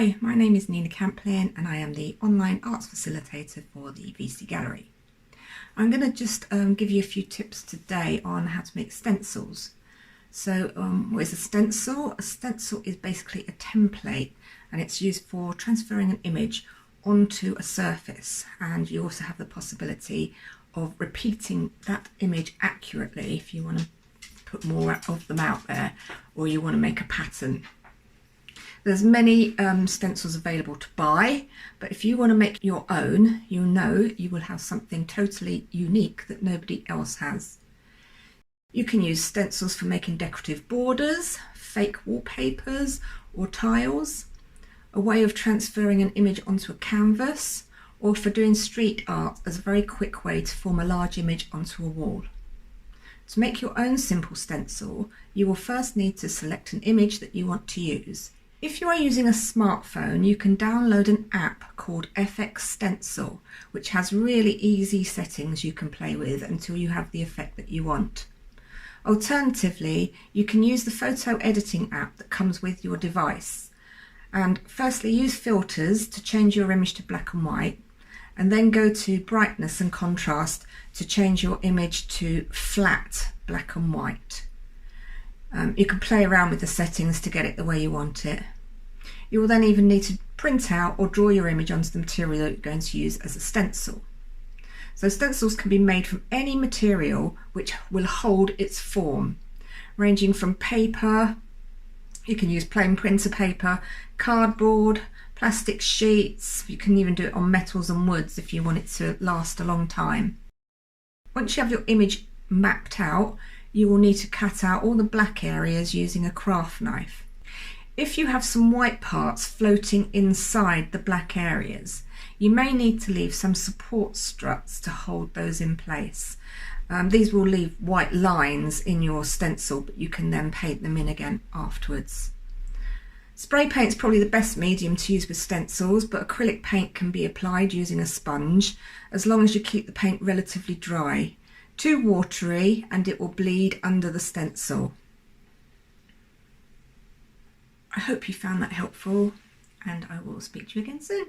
Hi, my name is Nina Camplin and I am the online arts facilitator for the VC Gallery. I'm going to just give you a few tips today on how to make stencils. So what is a stencil? A stencil is basically a template and it's used for transferring an image onto a surface, and you also have the possibility of repeating that image accurately if you want to put more of them out there or you want to make a pattern. There's many stencils available to buy, but if you want to make your own, you know you will have something totally unique that nobody else has. You can use stencils for making decorative borders, fake wallpapers or tiles, a way of transferring an image onto a canvas, or for doing street art as a very quick way to form a large image onto a wall. To make your own simple stencil, you will first need to select an image that you want to use. If you are using a smartphone, you can download an app called FX Stencil, which has really easy settings you can play with until you have the effect that you want. Alternatively, you can use the photo editing app that comes with your device. And firstly, use filters to change your image to black and white, and then go to brightness and contrast to change your image to flat black and white. You can play around with the settings to get it the way you want it. You will then even need to print out or draw your image onto the material that you're going to use as a stencil. So stencils can be made from any material which will hold its form, ranging from paper. You can use plain printer paper, cardboard, plastic sheets. You can even do it on metals and woods if you want it to last a long time. Once you have your image mapped out, you will need to cut out all the black areas using a craft knife. If you have some white parts floating inside the black areas, you may need to leave some support struts to hold those in place. These will leave white lines in your stencil, but you can then paint them in again afterwards. Spray paint is probably the best medium to use with stencils, but acrylic paint can be applied using a sponge as long as you keep the paint relatively dry. Too watery and it will bleed under the stencil. I hope you found that helpful, and I will speak to you again soon.